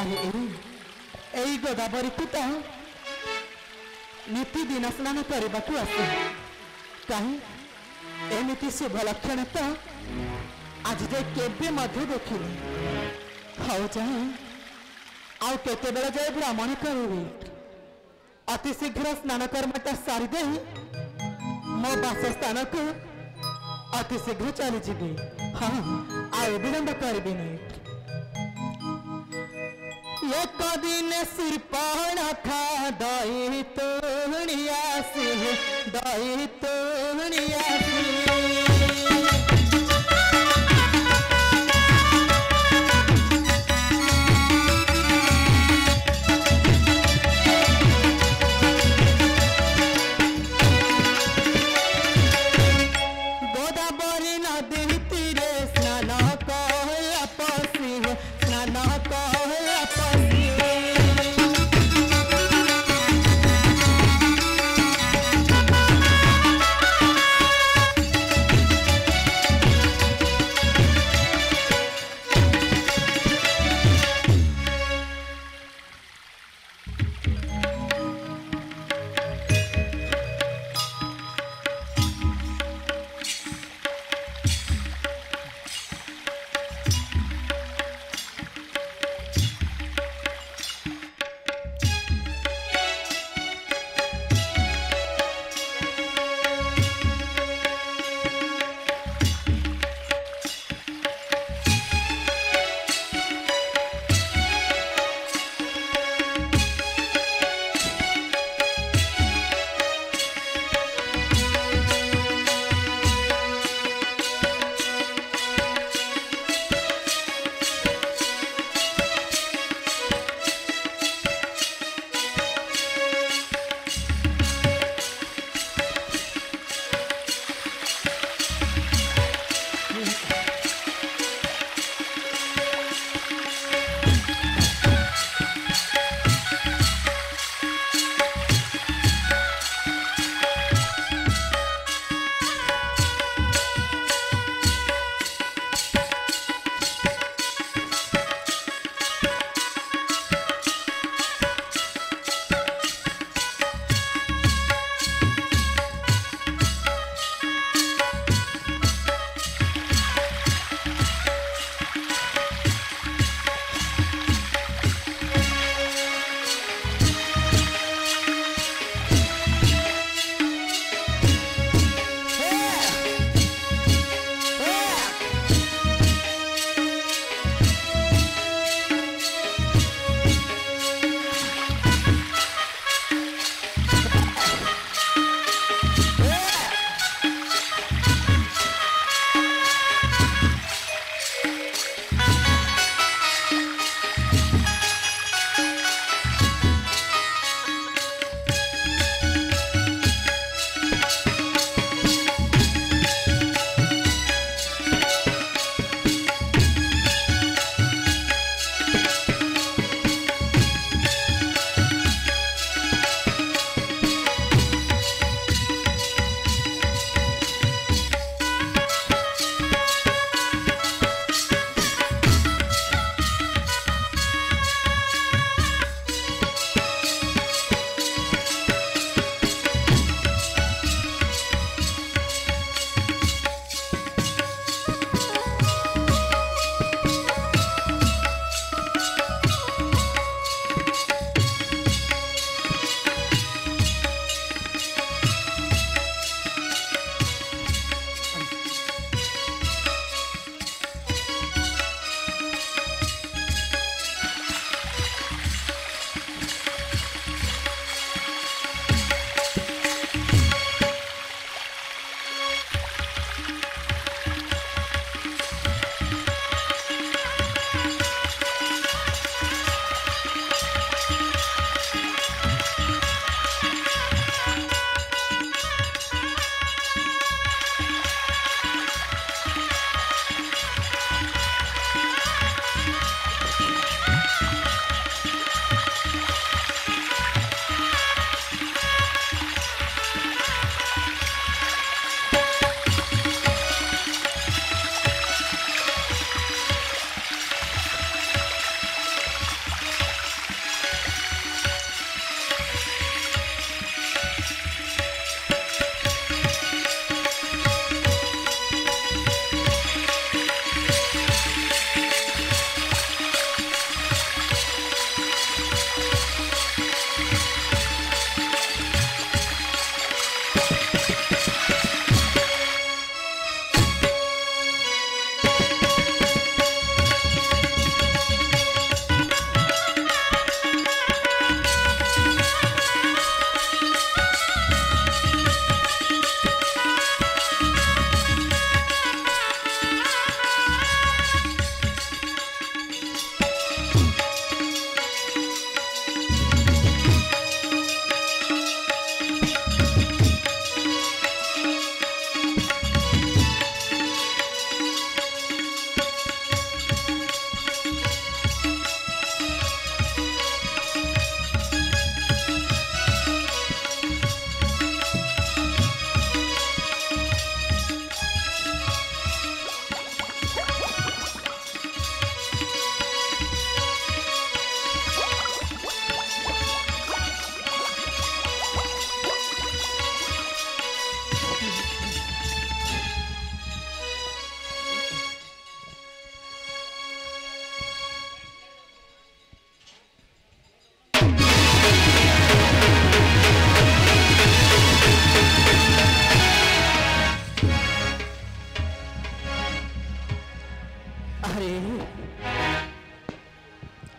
एई गोदावरी को तो नीति दिन स्नान करने को आसे कहीं एमती शुभ लक्षण तो आज जाए केबे मध्य देखिनी हाउ जाए आउ केते बेला जाए ब्राह्मण करी अति शीघ्र स्नान कर्मटा सारी दे मो बासस्थान को अति शीघ्र चली जी हाँ आ विलंब करी एक दिन सिरपाण खा दई तोड़िया से दई तोड़िया गोदावरी नदी तीरे स्नान कह पसी स्नान कह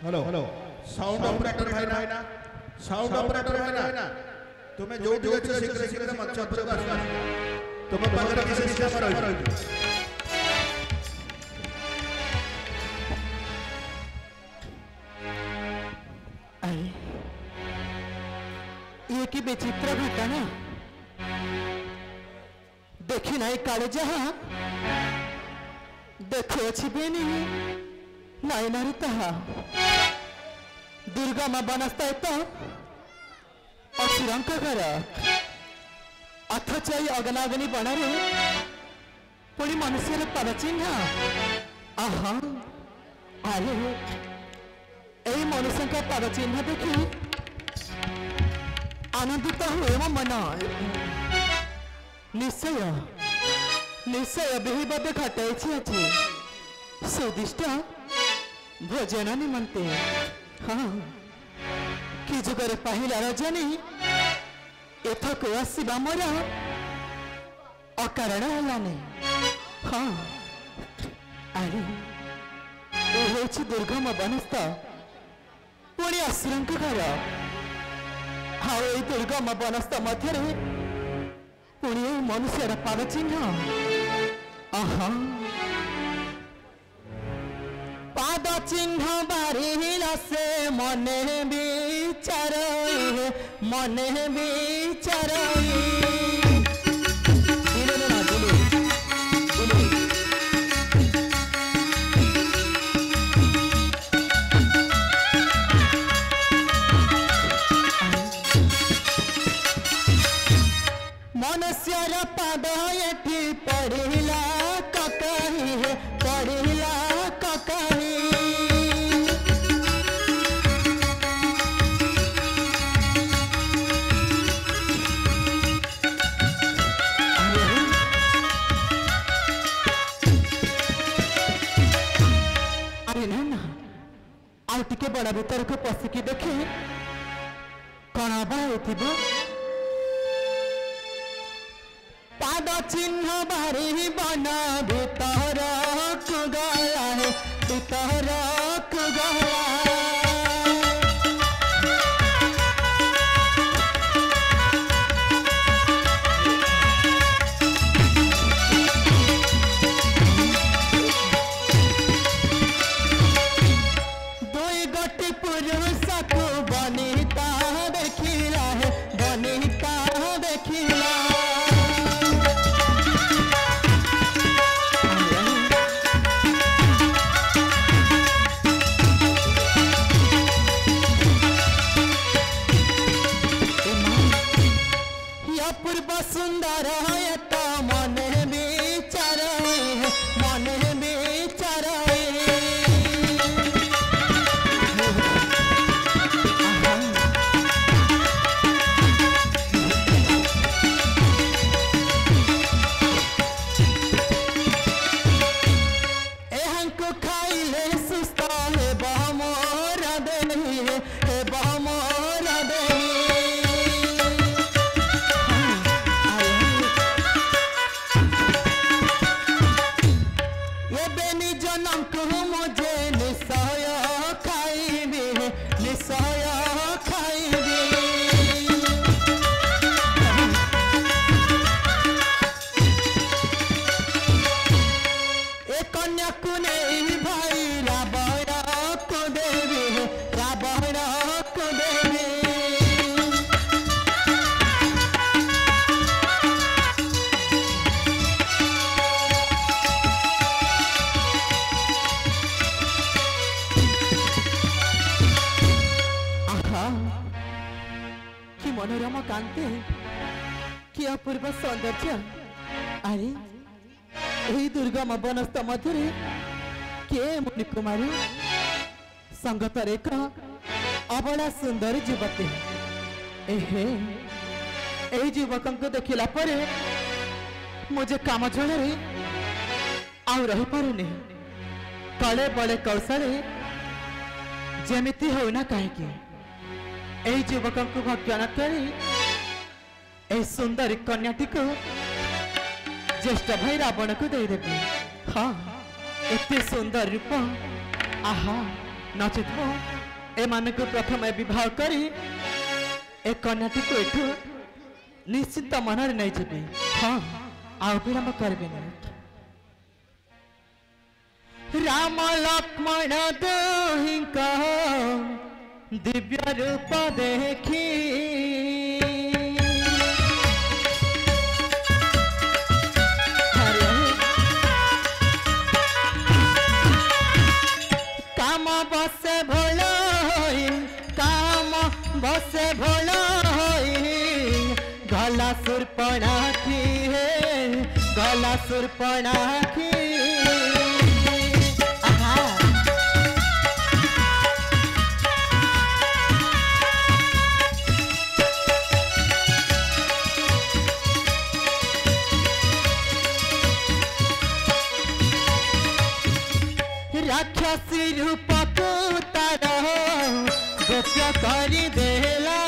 हेलो हेलो साउंड ऑपरेटर भाई ना साउंड ऑपरेटर भाई ना तुम्हें जो भी अच्छे शीघ्र शीघ्र मंच पर आसो तुम्हें पाखरे विशेष काम रही ये की विचित्र घटना देखी नहीं काले जहा देखो छिपेनी नहीं नारी तहा दुर्गा मां बनस्ता तो असुरंक घर अथच अग्नाग्नि बणरे पुणी मनुष्य पद चिन्ह आहा अरे यही मनुष्य पद चिन्ह देखी आनंदित हुए मो मन निश्चय निश्चय बिहिबद घटाई सुदिष्ट भोजन निमंते हाँ कि जुगर पाहिला रजनी एथक आसवा मोर अकारण हलानी हाँ अरे ये दुर्गम बनस्थ पुणी असुरंक घर हाँ ये दुर्गम बनस्थ मध्य पुणी मनुष्यर पाद चिन्ह आहा पाद चिन्ह बारिला से मने विचार मनुष्यर पाद एठी पड़िला ककही पड़िला ककही अरे ना आउ टिके बड़ा भीतर को पशिकी देखे कण बा पाद चिन्ह बारी बना भीतर गला है भीतर गला दुई गोटी पुरुष को बनिता देखिला है बनिता देखिला पूर्व सुंदर है तो मन विचार को खाइले सुस्त है बमोर देनी है बमोर देनी जनम को मुझे निश्चय खाइबे निश्चय खाइबे ए कन्या को नहीं भाई रावण को देवी रावण को देवी कि मनोरम कांति कि अपूर्व सौंदर्य अरे यही दुर्गम वनस्थ मध्य के मुनि कुमारी संगतर एक अबला सुंदर युवती एहे यही युवक को देखला परे मुझे काम जड़े आउ रही पारुनी कले बड़े कौशल जमिति होना कहीं युवक को भक्षण कर सुंदर कन्याटी को ज्येष्ठ भाई रावण को देदेवी हाँ एते सुंदर रूप आहा नचित एमानक प्रथम विवाह करी ए कन्याटी को एठू निश्चित मन नहीं जी। हाँ आउ विलंब करें। राम लक्ष्मण दोही दिव्य रूप देखी काम बसे भोल गला सुर्पणाखी गला सुर्पणाखी राक्षसी रूप को तार गोप्य करी देला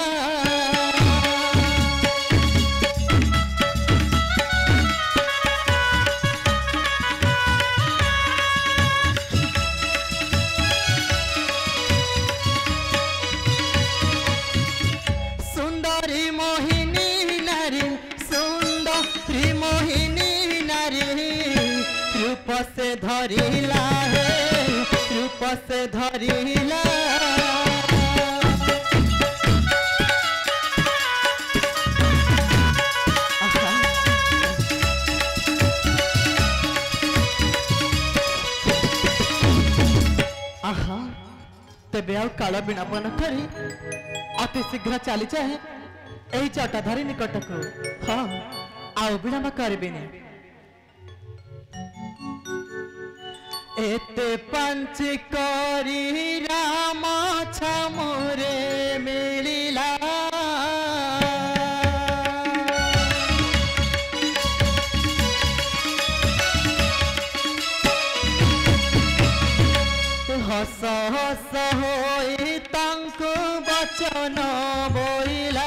सुंदरी मोहिनी नारी रूप से धरिला रूप से धरिला आहा तेबे आउ काल विणापन करी अति शीघ्र चली जाए यही जटाधारी निकट को। हाँ आउ विलंब करें। एते पंच करी राम छमुरे मिलिला हस हस होई तांको वचन बोइला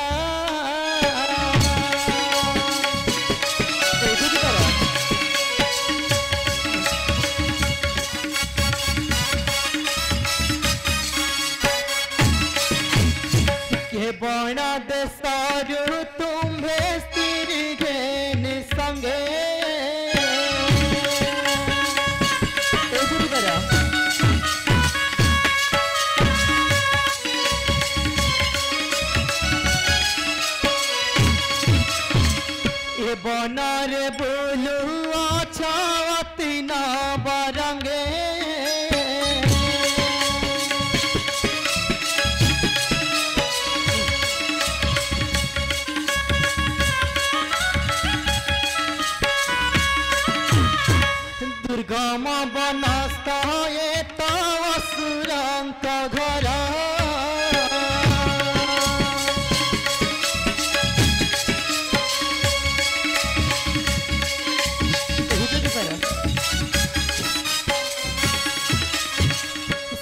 बण देशरु तुम्हे स्थिर घेन संगे ए बनरे बोलू अछती न बरंगे दुर्गम बनस्थ तो असुरंक घर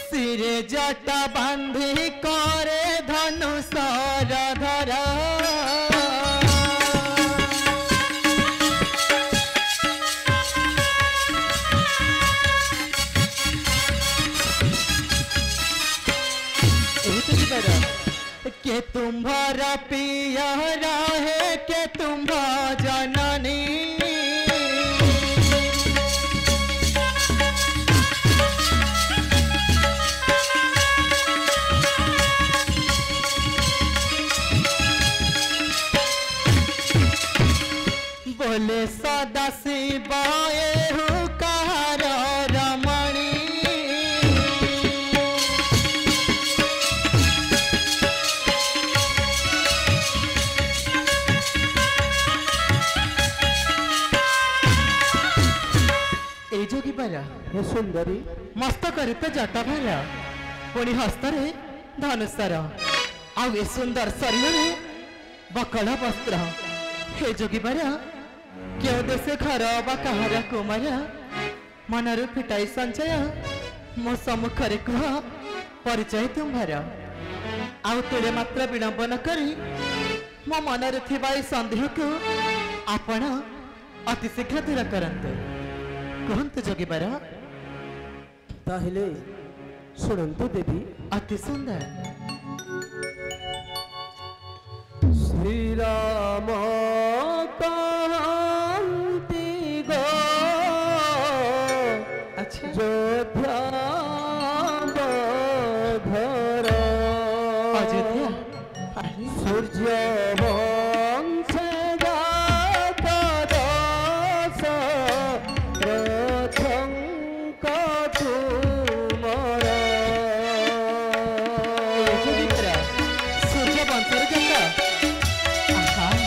सिरे जट बांधी करे धनुषर धरा के तुम्हारा पिया है के तुम्हारा जननी बोले सदा शिवाय हुकार रमणी जोगी पारा हे सुंदरी मस्तक पे जटा भारा पुणी हस्तरे धनुषर आउ ए सुंदर शरीर बकल वस्त्र हे जोगी पारा क्यों देशे घर बा कहार कुमार मनर फिटाई संचय मो सम्मुखरे कह परिचय तुम्हार आउ तेरे मात्र विडंबन करी मो मनरे थिबा संदेह को आपण अति शीघ्र दूर करंतु कहंतु जोगी पारा ताहिले शुणन्तु देवी अति सुंदर श्रीराम कहन्ति गो अच्छा अयोध्या घर अयोध्या अरे सूर्य वंशे जात दश रथंक तुमर सूर्य वंशर जात आहा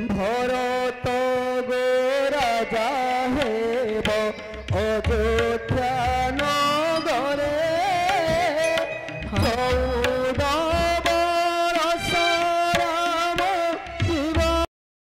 भरत गो राजा